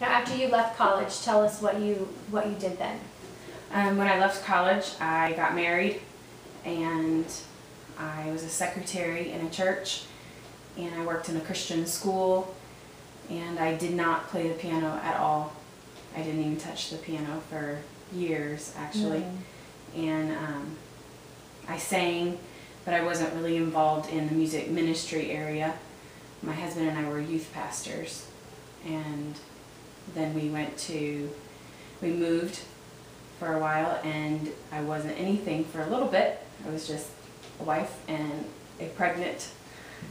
Now, after you left college, tell us what you did then. When I left college, I got married, and I was a secretary in a church, and I worked in a Christian school, and I did not play the piano at all. I didn't even touch the piano for years, actually. And I sang, but I wasn't really involved in the music ministry area. My husband and I were youth pastors, and then we moved for a while, and I wasn't anything for a little bit. I was just a wife and a pregnant,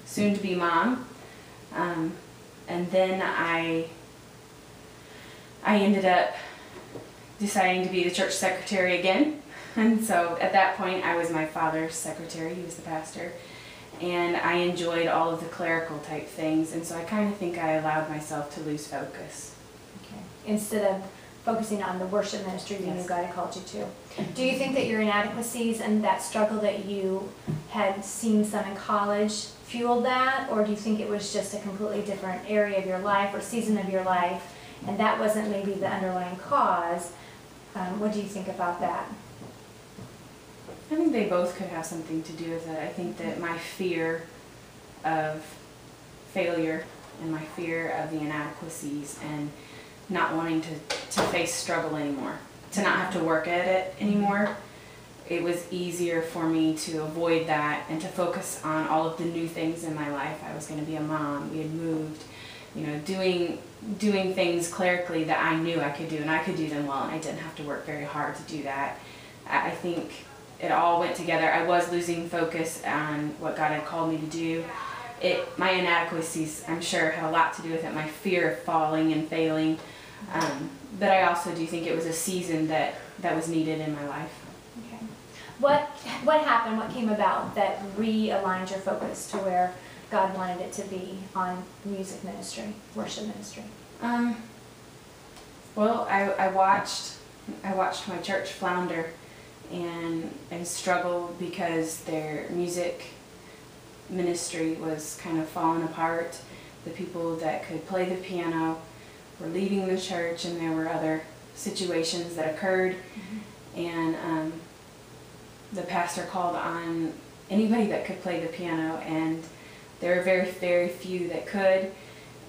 soon-to-be mom. And then I ended up deciding to be the church secretary again. And so at that point, I was my father's secretary. He was the pastor. And I enjoyed all of the clerical type things. And so I kind of think I allowed myself to lose focus. Okay. Instead of focusing on the worship ministry that you God had called you to. Do you think that your inadequacies and that struggle that you had seen some in college fueled that? Or do you think it was just a completely different area of your life or season of your life, and that wasn't maybe the underlying cause? What do you think about that? I think they both could have something to do with it. I think that my fear of failure and my fear of the inadequacies and not wanting to face struggle anymore, to not have to work at it anymore, it was easier for me to avoid that and to focus on all of the new things in my life. I was going to be a mom. We had moved, doing things clerically that I knew I could do, and I could do them well, and I didn't have to work very hard to do that. I think it all went together. I was losing focus on what God had called me to do. My inadequacies, I'm sure, had a lot to do with it, my fear of falling and failing. But I also do think it was a season that was needed in my life. Okay. What happened, what came about that realigned your focus to where God wanted it to be on music ministry, worship ministry? Well, I watched my church flounder and struggle because their music ministry was kind of falling apart. The people that could play the piano were leaving the church, and there were other situations that occurred. And the pastor called on anybody that could play the piano, and there were very, very few that could.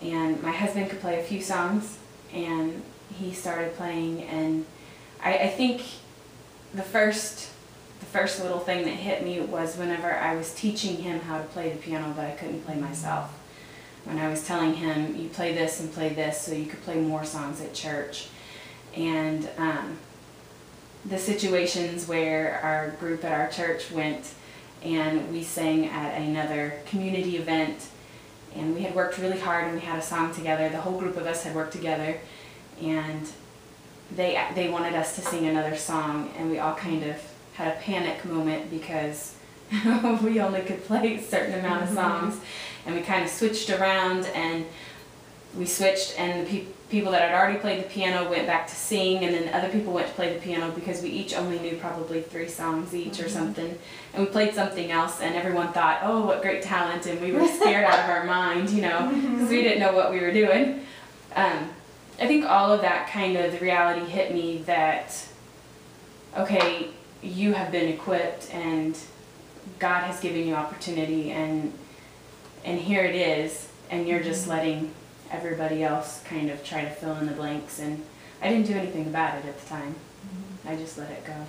And my husband could play a few songs, and he started playing. And I think the first little thing that hit me was whenever I was teaching him how to play the piano, but I couldn't play myself. When I was telling him, you play this and play this so you could play more songs at church. And the situations where our group at our church went and we sang at another community event, and we had worked really hard and we had a song together. The whole group of us had worked together, and they wanted us to sing another song, and we all kind of had a panic moment because we only could play a certain amount of songs. And we kind of switched around, and we switched, and the people that had already played the piano went back to sing, and then other people went to play the piano because we each only knew probably 3 songs each or something. And we played something else, and everyone thought, oh, what great talent, and we were scared out of our mind, because we didn't know what we were doing. I think all of that kind of, the reality hit me that, okay, you have been equipped, and God has given you opportunity, and here it is, and you're just letting everybody else kind of try to fill in the blanks. And I didn't do anything about it at the time. I just let it go.